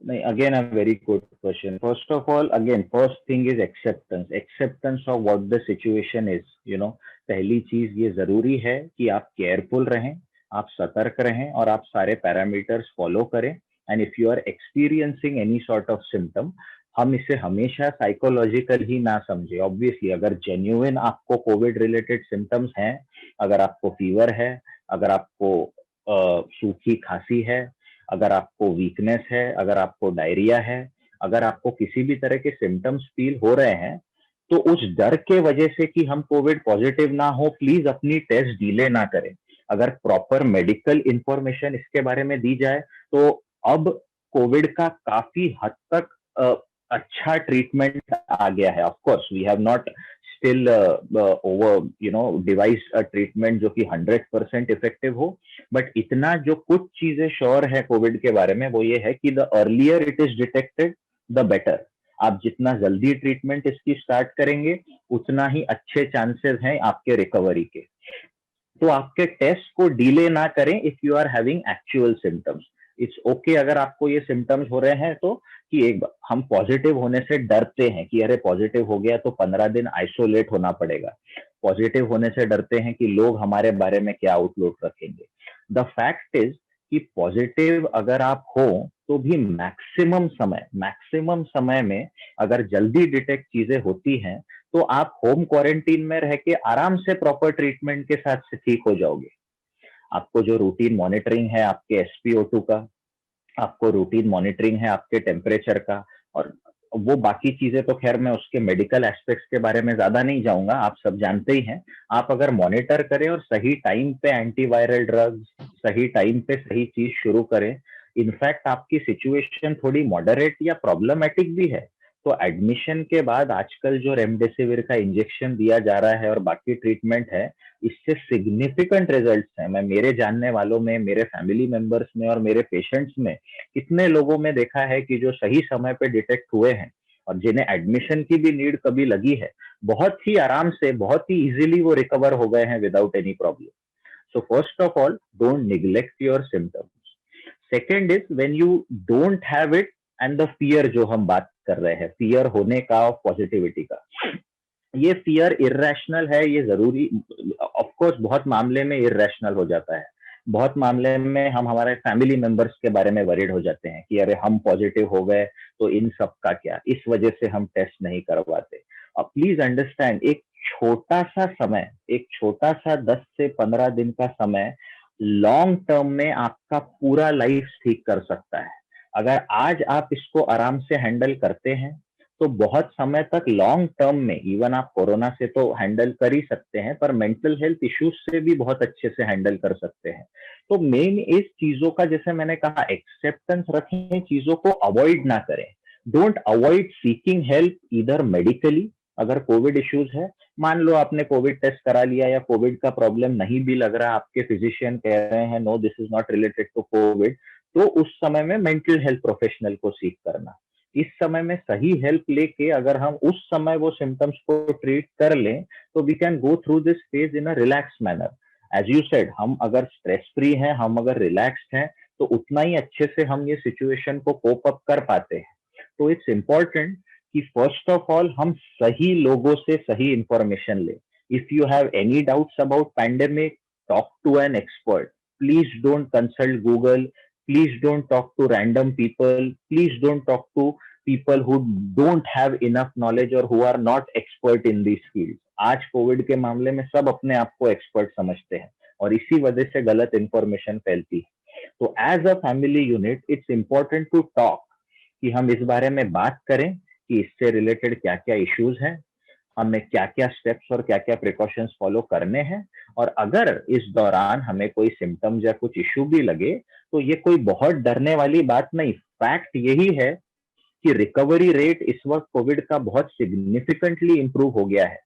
नहीं, again a very good question. First of all, again, first thing is acceptance. Acceptance of what the situation is. पहली चीज ये जरूरी है कि आप केयरफुल रहें, आप सतर्क रहें और आप सारे पैरामीटर्स फॉलो करें. And if you are experiencing any sort of symptom, हम इसे हमेशा साइकोलॉजिकल ही ना समझे. ऑब्वियसली अगर जेन्युइन आपको कोविड रिलेटेड सिम्टम्स हैं, अगर आपको फीवर है, अगर आपको सूखी खांसी है, अगर आपको वीकनेस है, अगर आपको डायरिया है, अगर आपको किसी भी तरह के सिम्टम्स फील हो रहे हैं, तो उस डर के वजह से कि हम कोविड पॉजिटिव ना हो, प्लीज अपनी टेस्ट डिले ना करें. अगर प्रॉपर मेडिकल इंफॉर्मेशन इसके बारे में दी जाए तो अब कोविड का काफी हद तक अच्छा ट्रीटमेंट आ गया है. Of course we have not still over device treatment जो कि 100% इफेक्टिव हो, बट इतना जो कुछ चीजें श्योर है कोविड के बारे में वो ये है कि the earlier it is detected the better. आप जितना जल्दी ट्रीटमेंट इसकी स्टार्ट करेंगे उतना ही अच्छे चांसेस हैं आपके रिकवरी के. तो आपके टेस्ट को डिले ना करें if you are having actual symptoms. It's okay अगर आपको ये सिम्टम्स हो रहे हैं तो कि एक हम पॉजिटिव होने से डरते हैं कि अरे पॉजिटिव हो गया तो 15 दिन आइसोलेट होना पड़ेगा. पॉजिटिव होने से डरते हैं कि लोग हमारे बारे में क्या आउटलुक रखेंगे. द फैक्ट इज कि पॉजिटिव अगर आप हो तो भी मैक्सिमम समय में अगर जल्दी डिटेक्ट चीजें होती हैं तो आप होम क्वारंटीन में रह के आराम से प्रॉपर ट्रीटमेंट के साथ से ठीक हो जाओगे. आपको जो रूटीन मॉनिटरिंग है आपके SpO2 का, आपको रूटीन मॉनिटरिंग है आपके टेम्परेचर का, और वो बाकी चीजें तो खैर मैं उसके मेडिकल एस्पेक्ट्स के बारे में ज्यादा नहीं जाऊंगा, आप सब जानते ही हैं. आप अगर मॉनिटर करें और सही टाइम पे एंटीवायरल ड्रग्स, सही टाइम पे सही चीज शुरू करें, इनफैक्ट आपकी सिचुएशन थोड़ी मॉडरेट या प्रॉब्लमेटिक भी है तो एडमिशन के बाद आजकल जो रेमडेसिविर का इंजेक्शन दिया जा रहा है और बाकी ट्रीटमेंट है, इससे सिग्निफिकेंट रिजल्ट्स हैं. मैं मेरे जानने वालों में, मेरे फैमिली मेंबर्स में और मेरे पेशेंट्स में कितने लोगों में देखा है कि जो सही समय पे डिटेक्ट हुए हैं और जिन्हें एडमिशन की भी नीड कभी लगी है, बहुत ही आराम से, बहुत ही इजीली वो रिकवर हो गए हैं without any problem. So first of all, don't neglect your symptoms. Second is when you don't have it and the fear जो हम बात कर रहे हैं, फियर होने का और पॉजिटिविटी का, ये फियर इरेशनल है, ये जरूरी. ऑफ कोर्स बहुत मामले में इरेशनल हो जाता है. बहुत मामले में हम हमारे फैमिली मेंबर्स के बारे में वरीड हो जाते हैं कि अरे हम पॉजिटिव हो गए तो इन सब का क्या, इस वजह से हम टेस्ट नहीं करवाते. अब प्लीज अंडरस्टैंड, छोटा सा समय एक छोटा सा 10 से 15 दिन का समय लॉन्ग टर्म में आपका पूरा लाइफ ठीक कर सकता है. अगर आज आप इसको आराम से हैंडल करते हैं तो बहुत समय तक लॉन्ग टर्म में, इवन आप कोरोना से तो हैंडल कर ही सकते हैं पर मेंटल हेल्थ इश्यूज से भी बहुत अच्छे से हैंडल कर सकते हैं. तो मेन इस चीजों का, जैसे मैंने कहा, एक्सेप्टेंस रखें, चीजों को अवॉइड ना करें. डोंट अवॉइड सीकिंग हेल्प इधर मेडिकली. अगर कोविड इश्यूज है, मान लो आपने कोविड टेस्ट करा लिया या कोविड का प्रॉब्लम नहीं भी लग रहा, आपके फिजिशियन कह रहे हैं no this is not related to COVID, तो उस समय में मेंटल हेल्थ प्रोफेशनल को सीख करना. इस समय में सही हेल्प लेके अगर हम उस समय वो सिम्टम्स को ट्रीट कर लें तो we can go through this phase in a relax manner. As you said, हम अगर स्ट्रेस फ्री हैं, हम अगर रिलैक्स्ड हैं तो उतना ही अच्छे से हम ये सिचुएशन को कोप अप कर पाते हैं. तो इट्स इम्पोर्टेंट कि फर्स्ट ऑफ ऑल हम सही लोगों से सही इंफॉर्मेशन लें. If you have any doubts about pandemic, talk to an expert. Please don't consult Google. Please don't talk to random people. Please don't talk to people who don't have enough knowledge or who are not expert in these fields. आज Covid के मामले में सब अपने आप को expert समझते हैं और इसी वजह से गलत इंफॉर्मेशन फैलती है. तो as a family unit it's important to talk, कि हम इस बारे में बात करें कि इससे रिलेटेड क्या क्या इश्यूज हैं, हमें क्या क्या स्टेप्स और क्या क्या प्रिकॉशंस फॉलो करने हैं. और अगर इस दौरान हमें कोई सिम्टम्स या कुछ इश्यू भी लगे तो ये कोई बहुत डरने वाली बात नहीं. फैक्ट यही है कि रिकवरी रेट इस वक्त कोविड का बहुत सिग्निफिकेंटली इंप्रूव हो गया है.